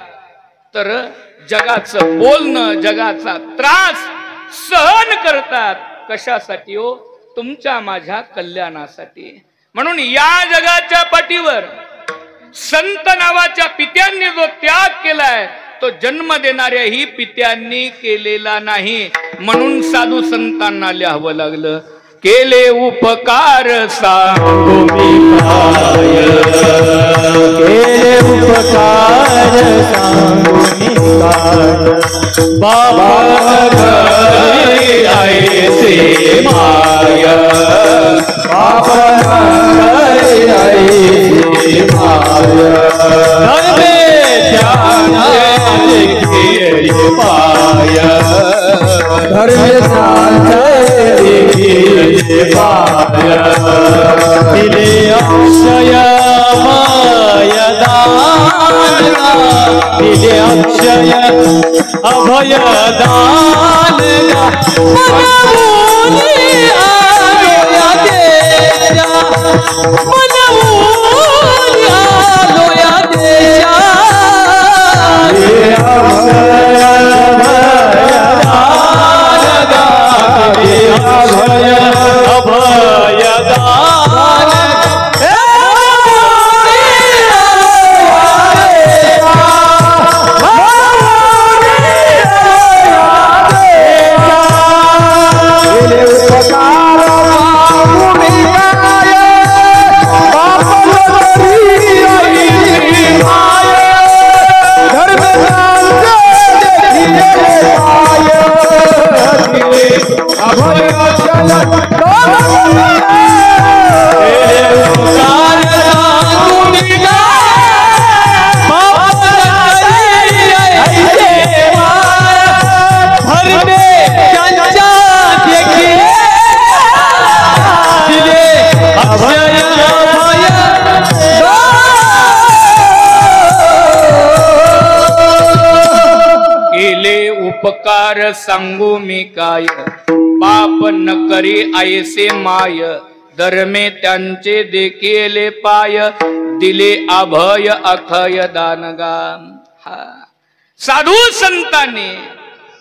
तर जगाचं बोलणं, जगाचा त्रास सहन करतात. कशासाठी हो? तुमच्या माझ्या कल्याणासाठी. म्हणून या जगाच्या पाठीवर संत नावाच्या पित्यांनी जो त्याग केलाय तो जन्म देणाऱ्याही पित्यांनी केलेला नाही. म्हणून साधू संतांना लिहावं लागलं, केले उपकार सांगू मी काय, केले उपकार सांगू मी काय. बाबा घरी आईचे माया, बाबा घरी आईचे माया. धर्मे ध्यानाचे केले पाया, धर्मे ध्यानाचे केले पाया. दिले अक्षय माया दान, दिले अक्षय अभय दान. मनमोनी आलोया देजा, मनमोनी आलोया देजा. अभय अभय दान. उपकार अर सांगू मी काय, बाप न करी ऐसे माय, धर्मे त्यांचे देखिले पाय, दिले अभय अखय दानगा. हा साधू संतांनी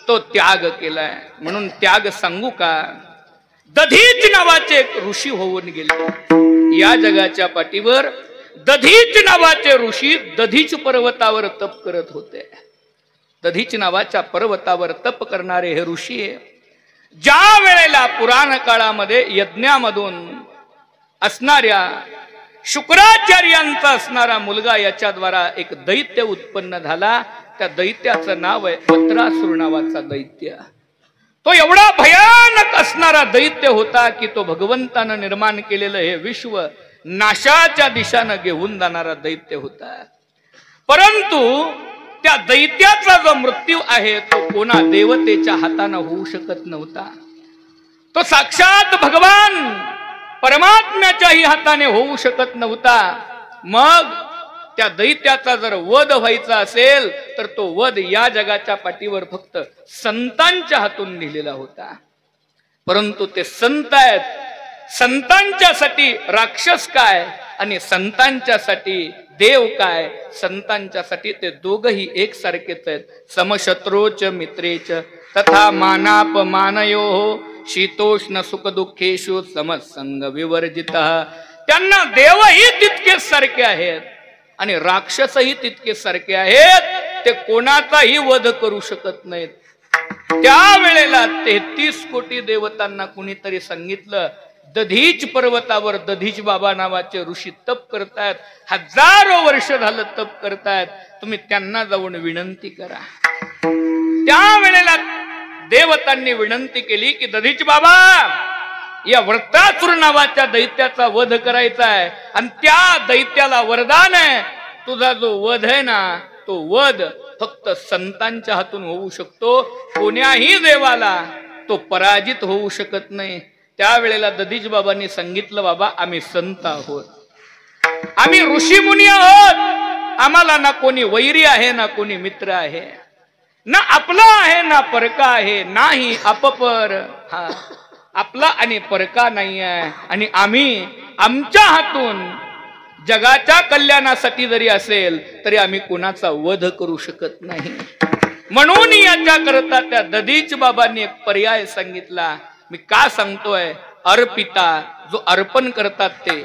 तो त्याग केलाय. म्हणून त्याग सांगू का, दधीच नावाचे एक ऋषी होऊन गेले या जगाच्या पाठीवर. दधीच नावाचे ऋषी दधीच पर्वतावर तप करत होते. दधीच नावाच्या पर्वतावर तप करणारे हे ऋषी ज्या वेळेला पुराण काळामध्ये यज्ञामधून असणाऱ्या शुक्राचार्यांचा असणारा मुलगा याच्याद्वारा एक दैत्य उत्पन्न झाला. त्या दैत्याचं नाव आहे वत्रासुर नावाचा दैत्य. तो एवढा भयानक असणारा दैत्य होता की तो भगवंतानं निर्माण केलेलं हे विश्व नाशाच्या दिशानं घेऊन जाणारा दैत्य होता. परंतु त्या दैत्याचा जो मृत्यू आहे तो कोणा देवतेच्या हातानं होऊ शकत नव्हता. तो साक्षात भगवान परमात्म्याच्याही हाताने होऊ शकत नव्हता. मग त्या दैत्याचा जर वध व्हायचा असेल तर तो वध या जगाच्या पाठीवर फक्त संतांच्या हातून लिहिलेला होता. परंतु ते संत आहेत. संतांच्यासाठी राक्षस काय आणि संतांच्यासाठी देव काय. संतांच्यासाठी ते दोघही एकसारखेच आहेत. समशत्रोच मित्रेच तथा मानापमानयो शीतोष्ण सुख दुःखेषु समसंग विवर्जित. त्यांना देवही तितकेच सारखे आहेत आणि राक्षसही तितकेच सारखे आहेत. ते कोणाचाही वध करू शकत नाहीत. त्यावेळेला 33 कोटी देवतांना कुणीतरी सांगितलं, दधीच पर्वतावर दधीच बाबा नावाचे ऋषी तप करतायत. हजारो वर्ष झालं तप करतायत. तुम्ही त्यांना जाऊन विनंती करा. त्यावेळेला देवतांनी विनंती केली की दधीच बाबा, या वृत्रासुर नावाच्या दैत्याचा वध करायचा आहे आणि त्या दैत्याला वरदान आहे, तुझा जो वध आहे ना तो वध फक्त संतांच्या हातून होऊ शकतो. कोण्याही देवाला तो पराजित होऊ शकत नाही. त्यावेळेला दधीच बाबांनी सांगितलं, बाबा आम्ही संत आहोत, आम्ही ऋषी मुनी आहोत. आम्हाला ना कोणी वैरी आहे ना कोणी मित्र आहे, ना आपला आहे ना परका आहे, नाही अपपर. हा आपला आणि परका नाही आहे. आणि आम्ही आमच्या हातून जगाच्या कल्याणासाठी जरी असेल तरी आम्ही कुणाचा वध करू शकत नाही. म्हणून याच्याकरता त्या दधीच बाबांनी एक पर्याय सांगितला. मी का सांगतोय, अर्पिता जो अर्पण करतात ते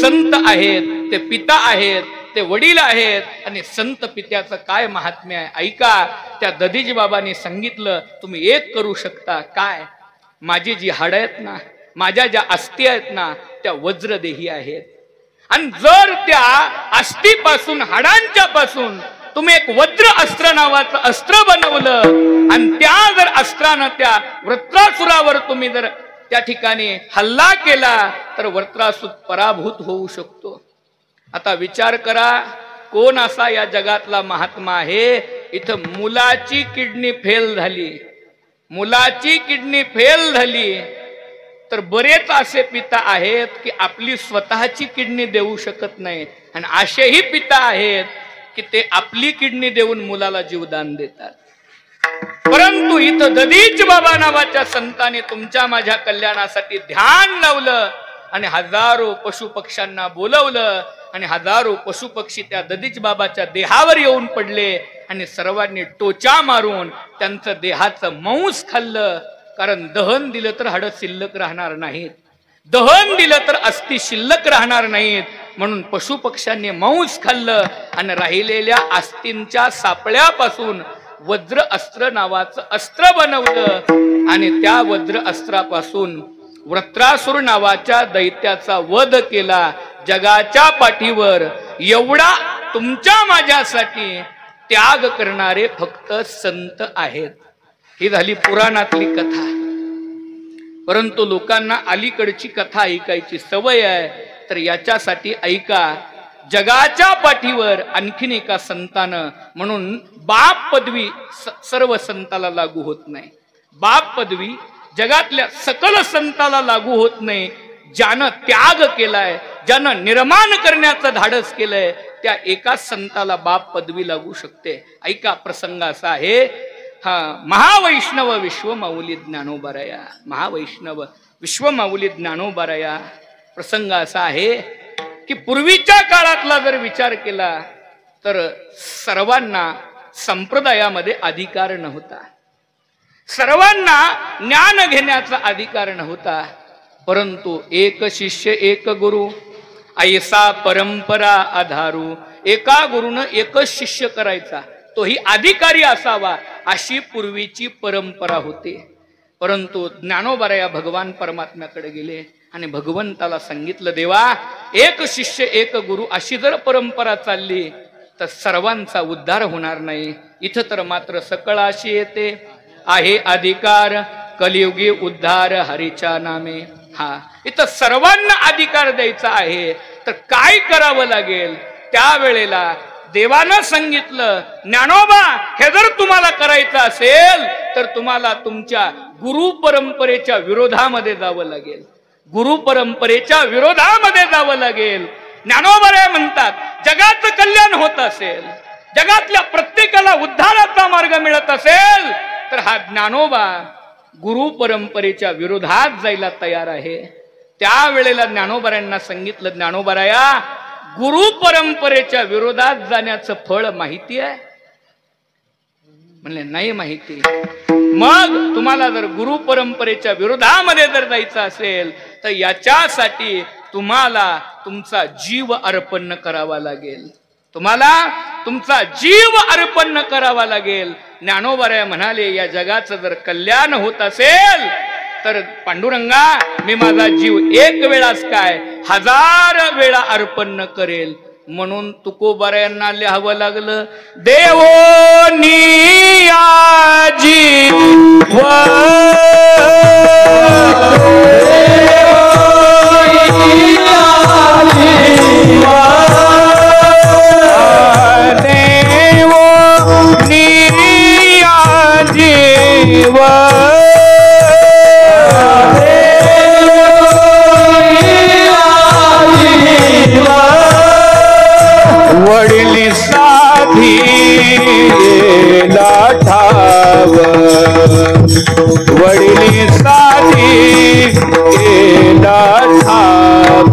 संत आहेत, ते पिता आहेत, ते वडील आहेत. आणि संत पित्याचं काय महात्म्य आहे ऐका. त्या दधीच बाबांनी सांगितलं, तुम्ही एक करू शकता. काय, माझी जी हाड आहेत ना, माझ्या ज्या अस्थी आहेत ना त्या वज्रदेही आहेत. आणि जर त्या अस्थीपासून हाडांच्या पासून तुम्ही एक वज्र अस्त्र नावाचं अस्त्र बनवलं आणि त्या जर अस्त्रानं त्या वृत्रासुरावर तुम्ही जर त्या ठिकाणी हल्ला केला तर वृत्रासुर पराभूत होऊ शकतो. आता विचार करा, कोण असा या जगातला महात्मा आहे. इथं मुलाची किडनी फेल झाली, मुलाची किडनी फेल झाली तर बरेच असे पिता आहेत की आपली स्वतःची किडनी देऊ शकत नाही. आणि असेही पिता आहेत की ते आपली किडनी देऊन मुलाला जीवदान देतात. परंतु इथं दधीच बाबा नावाच्या संतांनी तुमच्या माझ्या कल्याणासाठी ध्यान लावलं आणि हजारो पशु पक्ष्यांना बोलवलं आणि हजारो पशु पक्षी त्या दधीच बाबाच्या देहावर येऊन पडले आणि सर्वांनी टोचा मारून त्यांचं देहाचं मांस खाल्लं. कारण दहन दिलं तर हाडं शिल्लक राहणार नाहीत, दहन दिलं तर अस्थी शिल्लक राहणार नाहीत. म्हणून पशु पक्ष्यांनी मांस खाल्लं आणि राहिलेल्या अस्थींच्या सापळ्यापासून वज्र अस्त्र नावाचं अस्त्र बनवलं आणि त्या वज्र अस्त्रापासून वृत्रासुर नावाच्या दैत्याचा वध केला. जगाच्या पाठीवर एवढा तुमच्या माझ्यासाठी त्याग करणारे फक्त संत आहेत. ही झाली पुराणातली कथा. परंतु लोकांना अलीकडची कथा ऐकायची सवय आहे, तर याच्यासाठी ऐका. जगाच्या पाठीवर आणखीन एका संतानं, म्हणून बाप पदवी सर्व संताला लागू होत नाही. बाप पदवी जगातल्या सकल संताला लागू होत नाही. ज्यानं त्याग केलाय, ज्यानं निर्माण करण्याचं धाडस केलंय त्या एका संताला बाप पदवी लागू शकते. ऐका, प्रसंग असा आहे. महावैष्णव विश्वमाऊली ज्ञानोबाराया, महावैष्णव विश्वमाऊली ज्ञानोबाराया. प्रसंग असा आहे की पूर्वीच्या काळातला जर विचार केला तर सर्वांना संप्रदायामध्ये अधिकार नव्हता, सर्वांना ज्ञान घेण्याचा अधिकार नव्हता. परंतु एक शिष्य एक गुरु ऐसा परंपरा आधारू, एका गुरुनं एकच शिष्य करायचा, तोही अधिकारी असावा, अशी पूर्वीची परंपरा होती. परंतु ज्ञानोबाराया भगवान परमात्म्याकडे गेले आणि भगवंताला सांगितलं, देवा एक शिष्य एक गुरु अशी जर परंपरा चालली तर सर्वांचा उद्धार होणार नाही. इथं तर मात्र सकळाशी येते आहे अधिकार, कलियुगी उद्धार हरीच्या नामे. इथं सर्वांना अधिकार द्यायचा आहे, तर काय करावं लागेल? त्यावेळेला देवानं सांगितलं, ज्ञानोबा हे जर तुम्हाला करायचं असेल तर तुम्हाला तुमच्या गुरु परंपरेच्या विरोधामध्ये जावं लागेल, गुरु परंपरेच्या विरोधामध्ये जावं लागेल. ज्ञानोबाराय म्हणतात, जगाचं कल्याण होत असेल, जगातल्या प्रत्येकाला उद्धाराचा मार्ग मिळत असेल तर हा ज्ञानोबा गुरु परंपरेच्या विरोधात जायला तयार आहे. त्यावेळेला ज्ञानोबारायांना सांगितलं, ज्ञानोबाराया गुरु परंपरेच्या विरोधात जाण्याचं फळ माहिती आहे? म्हणले नाही माहिती. मग तुम्हाला जर गुरु परंपरेच्या विरोधामध्ये जर जायचं असेल तर याच्यासाठी तुम्हाला तुमचा जीव अर्पण करावा लागेल, तुम्हाला तुमचा जीव अर्पण करावा लागेल. ज्ञानोबाराय म्हणाले, या जगाचं जर कल्याण होत असेल तर पांडुरंगा मी माझा जीव एक वेळाच काय 1000 वेळा अर्पण करेल. म्हणून तुकोबारायांना लिहावं लागलं, देवोनी जीव वडील साधी लाठाव, वडील साधी लाठाव,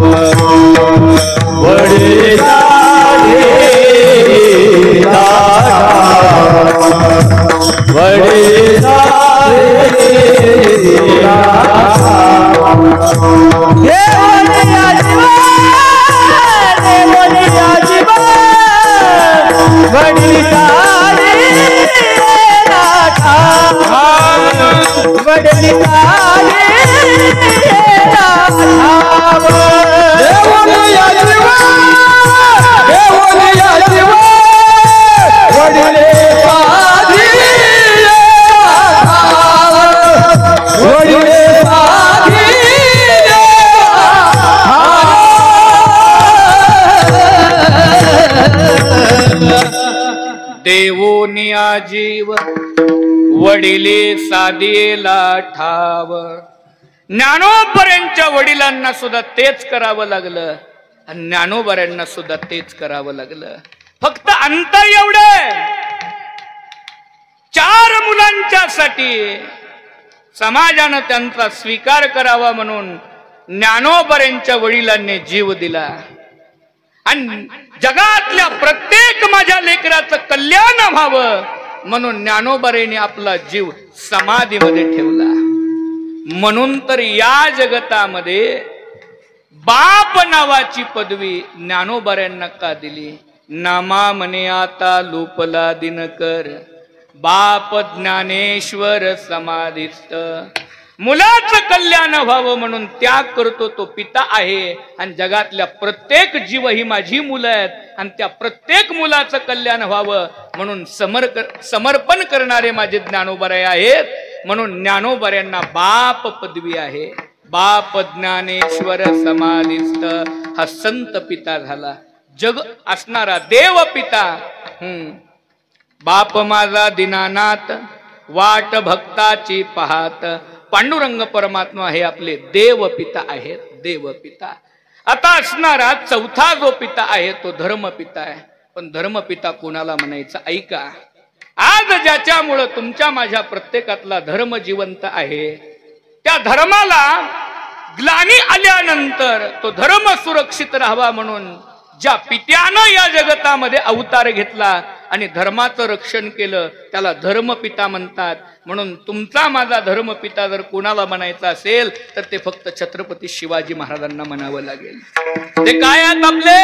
वडील साधी लाठाव, वडील साधी देवोनिया जीव वडिले साधेला ठाव. ज्ञानोबारायांच्या वडिलांना सुद्धा तेच करावं लागलं आणि ज्ञानोबारायांना सुद्धा तेच करावं लागलं. फक्त अंतर एवढं, 4 मुलांच्या साठी समाजानं त्यांचा स्वीकार करावा म्हणून ज्ञानोबारायांच्या वडिलांनी जीव दिला. आणि जगातल्या प्रत्येक माझ्या लेकराचं कल्याण व्हावं म्हणून ज्ञानोबारायांनी आपला जीव समाधीमध्ये ठेवला. म्हणून तर या जगतामध्ये बाप नावाची पदवी ज्ञानोबारायांना का दिली? नामा म्हणे आता लोपला दिनकर, बाप ज्ञानेश्वर समाधिस्थ. मुलाचं कल्याण व्हावं म्हणून त्याग करतो तो पिता आहे. आणि जगातल्या प्रत्येक जीव ही माझी मुलं आहेत आणि त्या प्रत्येक मुलाचं कल्याण व्हावं म्हणून समर्पण करणारे माझे ज्ञानोबाराय आहेत. म्हणून ज्ञानोबारायांना बाप पदवी आहे. बाप ज्ञानेश्वर समाधिस्थ हा संत पिता झाला, जग असणारा देव पिता. बाप माझा दीनानाथ, वाट भक्ताची पाहात. पांडुरंग परमात्मा हे आपले देव पिता आहेत, देव पिता. आता असणारा चौथा जो पिता आहे तो धर्मपिता आहे. पण धर्मपिता कोणाला म्हणायचं ऐका. आज ज्याच्यामुळं तुमच्या माझ्या प्रत्येकातला धर्म जिवंत आहे, त्या धर्माला ग्लानी आल्यानंतर तो धर्म सुरक्षित राहावा म्हणून ज्या पित्यानं या जगतामध्ये अवतार घेतला आणि धर्माचं रक्षण केलं त्याला धर्मपिता म्हणतात. म्हणून तुमचा माझा धर्मपिता जर कोणाला म्हणायचा असेल तर ते फक्त छत्रपती शिवाजी महाराजांना म्हणावं लागेल. ते काय आहेत? आपले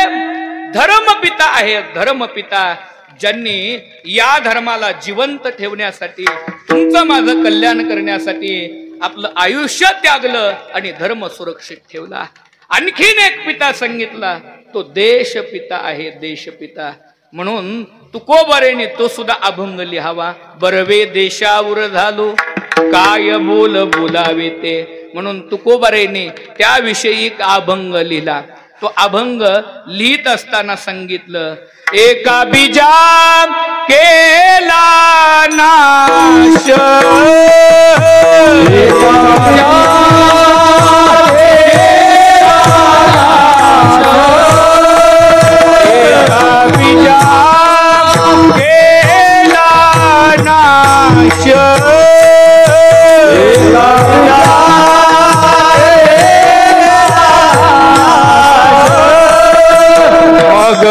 धर्मपिता आहेत. धर्मपिता ज्यांनी या धर्माला जिवंत ठेवण्यासाठी, तुमचं माझं कल्याण करण्यासाठी आपलं आयुष्य त्यागलं आणि धर्म सुरक्षित ठेवला. आणखीन एक पिता सांगितला, तो देशपिता आहे. देशपिता म्हणून तुकोबारेने तो सुद्धा अभंग लिहावा. बरवे देशावर झालो काय बोल बोलावे ते, म्हणून तुकोबारेने त्याविषयी एक अभंग लिहिला. तो अभंग लिहित असताना सांगितलं, एका बीजा केला नाश, मग